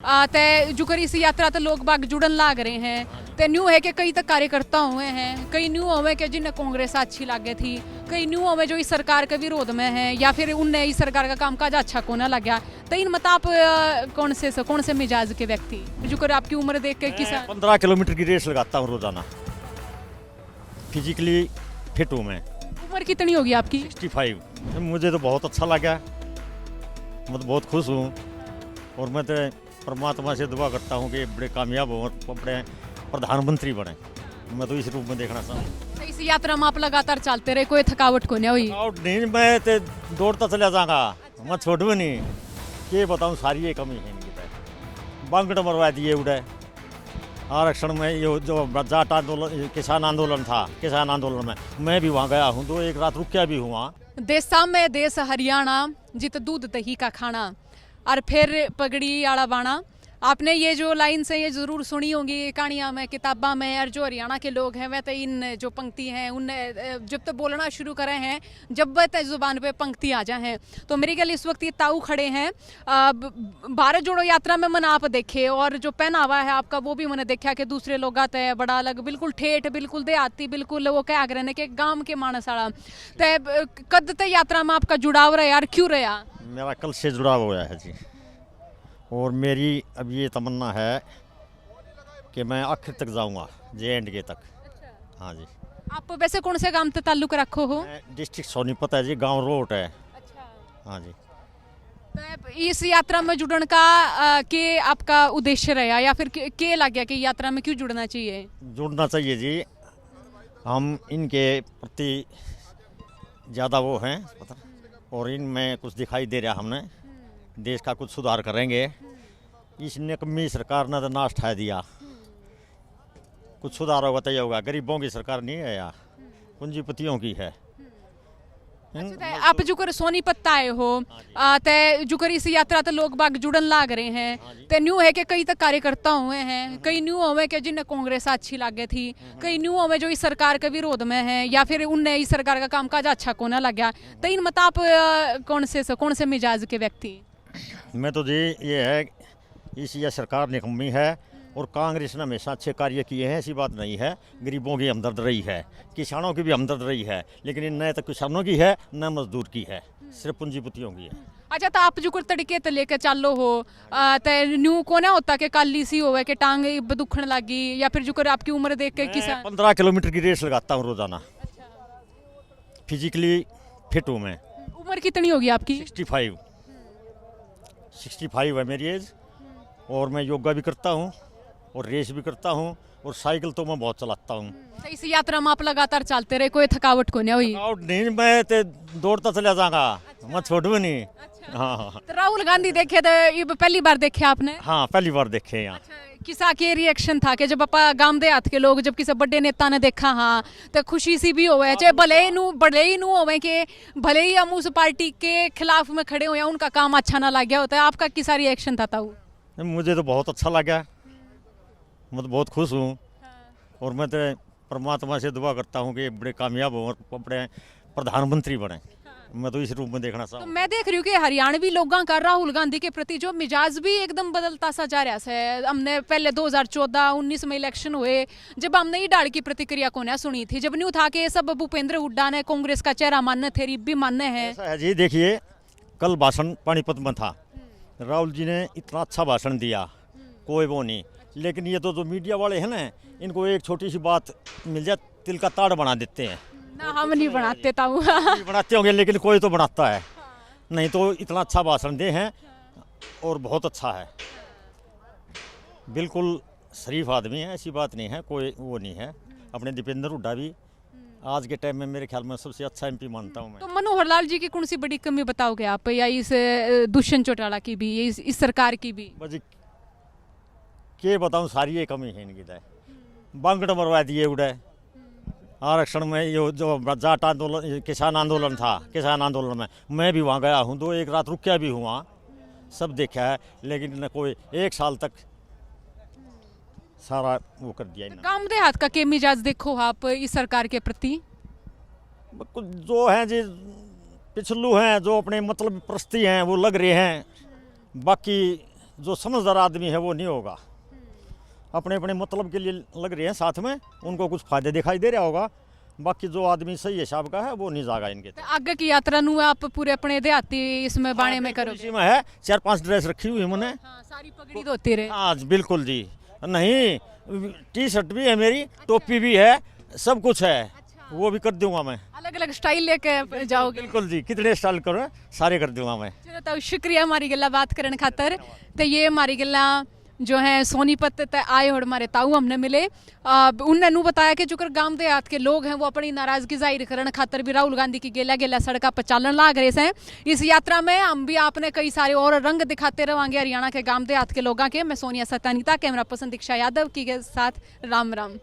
ते जो करी इस यात्रा तो लोग बाग जुड़न लाग रहे हैं ते न्यू है कि कई तक कार्यकर्ता हुए हैं, कई न्यू हुए कि जिन्हें कांग्रेस अच्छी लगे थी, कई न्यू हुए जो इस सरकार के विरोध में हैं या फिर उनने इस सरकार का कामकाज अच्छा को ना लगा। तो इन मत आप कौन से मिजाज के व्यक्ति जो कर आपकी उम्र देख के किसान 15 किलोमीटर की रेस लगाता हूँ रोजाना। फिजिकली फिट हूँ मैं। उम्र कितनी होगी आपकी? 65। मुझे तो बहुत अच्छा लगा, मैं तो बहुत खुश हूँ और मैं तो परमात्मा से दुआ करता हूँ कि बड़े कामयाब हों और बड़े प्रधानमंत्री बने। मैं तो इस रूप में देखना चाहूँ। तो इस यात्रा में आप लगातार चलते रहे, कोई थकावट को नहीं हुई? आउट नहीं, मैं तो दौड़ता चला जाऊँगा, मैं छोड़ूँ नहीं। ये बताऊँ सारी ये कमी है इनकी। बांगड़ मरवा दिए उड़े आरक्षण में। ये जो जाट आंदोलन, किसान आंदोलन था, किसान आंदोलन में मैं भी वहाँ गया हूँ, तो एक रात रुक भी हूँ वहाँ। देशा में देश हरियाणा, जित दूध दही का खाना और फिर पगड़ी आड़ा बाणा। आपने ये जो लाइन्स हैं ये ज़रूर सुनी होंगी कहानियाँ में, किताबा में। और जो हरियाणा के लोग हैं वह तो इन जो पंक्ति हैं उनने जब तक बोलना शुरू करे हैं, जब वह तय ज़ुबान पे पंक्ति आ जाए हैं। तो मेरे ख्याल इस वक्त ये ताऊ खड़े हैं। भारत जोड़ो यात्रा में मैंने आप देखे और जो पहनावा है आपका वो भी मैंने देखा कि दूसरे लोग आते हैं बड़ा अलग, बिल्कुल ठेठ, बिल्कुल देहाती, बिल्कुल वो क्या आग्रह के गाँव के मानस वाला। तय कद तय यात्रा में आपका जुड़ाव रहा यार, क्यों रहा? मेरा कल से जुड़ाव हुआ है जी, और मेरी अब ये तमन्ना है कि मैं आखिर तक जाऊंगा, JNK तक। हाँ जी। आप वैसे कौन से गांव से ताल्लुक रखो हो? डिस्ट्रिक्ट सोनीपत है जी, गांव रोट है। हाँ जी। तो इस यात्रा में जुड़ने का के आपका उद्देश्य रहा या फिर के लग गया कि यात्रा में क्यों जुड़ना चाहिए? जुड़ना चाहिए जी, हम इनके प्रति ज़्यादा वो हैं पता, और इनमें कुछ दिखाई दे रहा हमने, देश का कुछ सुधार करेंगे। इस निकम्मी सरकार ने तो नाश ठा दिया, कुछ सुधार होगा तो होगा। गरीबों की सरकार नहीं है यार, पूंजीपतियों की है। आप जो कर सोनीपत आए हो ते जो कर इस यात्रा तो लोग बाग जुड़न लाग रहे हैं ते न्यू है कि कई तक कार्यकर्ता हुए हैं, कई न्यू हुए कि जिन्हें कांग्रेस अच्छी लगे थी, कई न्यू हुए जो इस सरकार के विरोध में हैं या फिर उनने इस सरकार का कामकाज अच्छा को ना लगा। तो इन मत आप कौन से मिजाज के व्यक्ति? मैं तो जी ये है, इस ये सरकार निकम्मी है और कांग्रेस ने हमेशा अच्छे कार्य किए हैं, ऐसी बात नहीं है। गरीबों की हमदर्द रही है, किसानों की भी हमदर्द रही है, लेकिन न तो किसानों की है न मजदूर की है, सिर्फ पूंजीपतियों की है। अच्छा, तो आप जो कर तड़के तो लेके चलो हो ते न्यू को ना होता कि काली सी होवे कि टांग दुखन लगी या फिर जो कर आपकी उम्र देख के किसान 15 किलोमीटर की रेस लगाता हूँ रोजाना। फिजिकली फिट हूँ मैं। उम्र कितनी होगी आपकी? 65 है मेरी एज, और मैं योगा भी करता हूँ और रेस भी करता हूँ और साइकिल तो मैं बहुत चलाता हूँ। तो इस यात्रा में आप लगातार चलते रहे, कोई थकावट को नहीं हुई? आउट नहीं, मैं तो दौड़ता चला जाऊँगा, मैं छोड़ूँ नहीं। हाँ। तो राहुल गांधी देखे तो ये पहली बार देखे आपने? हाँ, पहली बार देखे यहाँ। किसा के रिएक्शन था कि जब अपा गांव देहात के लोग जब किसी बड़े नेता ने देखा हाँ तो खुशी सी भी होवे, चाहे भले ही नू होवे कि भले ही हम उस पार्टी के खिलाफ में खड़े हो या उनका काम अच्छा ना लग गया होता है, आपका किसा रिएक्शन था ताऊ? मुझे तो बहुत अच्छा लगा, मैं तो बहुत खुश हूँ और मैं तो परमात्मा से दुआ करता हूँ कि बड़े कामयाब हों और बड़े प्रधानमंत्री बने। मैं तो इस रूप में देखना चाहूँ। तो मैं देख रही हूँ कि हरियाणवी लोगों का राहुल गांधी के प्रति जो मिजाज भी एकदम बदलता सा जा रहा है। हमने पहले 2014-19 में इलेक्शन हुए, जब हमने ये डाल की प्रतिक्रिया को ना सुनी थी, जब न्यू था कि सब भूपेंद्र हुड्डा ने कांग्रेस का चेहरा मानने थे, भी मानने हैं। ऐसा है जी, देखिए कल भाषण पानीपत में था, राहुल जी ने इतना अच्छा भाषण दिया, कोई वो नहीं। लेकिन ये तो जो मीडिया वाले हैं ना, इनको एक छोटी सी बात मिल जाए तिल का ताड़ बना देते हैं। ना हम नहीं बनाते ताऊ। बनाते होंगे लेकिन कोई तो बनाता है, नहीं तो इतना अच्छा भाषण दे हैं और बहुत अच्छा है। बिल्कुल शरीफ आदमी है, ऐसी बात नहीं है, कोई वो नहीं है। अपने दीपेंद्र हुड्डा भी आज के टाइम में मेरे ख्याल में सबसे अच्छा MP मानता हूँ मैं। तो मनोहर लाल जी की कौन सी बड़ी कमी बताओगे आप, या इस दुष्यंत चौटाला की भी, इस सरकार की भी? बस के बताऊँ, सारी ये कमी है इनकी। बांगड़ मरवा दिए उड़े आरक्षण में। ये जो जाट आंदोलन, किसान आंदोलन था, किसान आंदोलन में मैं भी वहाँ गया हूँ, तो एक रात रुक भी हूँ वहाँ, सब देखा है, लेकिन न कोई एक साल तक सारा वो कर दिया। गांव देहात का के मिजाज देखो आप इस सरकार के प्रति? कुछ जो हैं जी पिछलू हैं, जो अपने मतलब प्रस्ती हैं वो लग रहे हैं, बाकी जो समझदार आदमी है वो नहीं होगा, अपने अपने मतलब के लिए लग रहे हैं साथ में, उनको कुछ फायदे दिखाई दे रहा होगा, बाकी जो आदमी सही हिसाब का है वो नहीं जाएगा इनके। तो आगे की यात्रा नु आप पूरे अपने देहाती इसमें बाणे में करोगे? इसी में है 4-5 ड्रेस रखी हुई है मैंने। हाँ, सारी पगड़ी धोती रहे। आज बिल्कुल जी, नहीं टी शर्ट भी है मेरी, टोपी भी है, सब कुछ है, वो भी कर दूंगा मैं। अलग अलग स्टाइल लेके जाओगे? बिल्कुल जी, कितने स्टाइल करो सारे कर दूंगा मैं। चलो तो शुक्रिया हमारी गल्ला बात करने खातर। तो ये हमारी गल्ला जो है सोनीपत तक आए और हमारे ताऊ हमने मिले, उनने नू बताया कि जो कर गांव देहात के लोग हैं वो अपनी नाराजगी जाहिर करने खातर भी राहुल गांधी की गेला गेला सड़का पर चालन लाग रहे हैं। इस यात्रा में हम भी आपने कई सारे और रंग दिखाते रहेंगे हरियाणा के गांव देहात के लोगों के। मैं सोनिया सतानीता, कैमरा पर्सन दीक्षा यादव की के साथ, राम राम।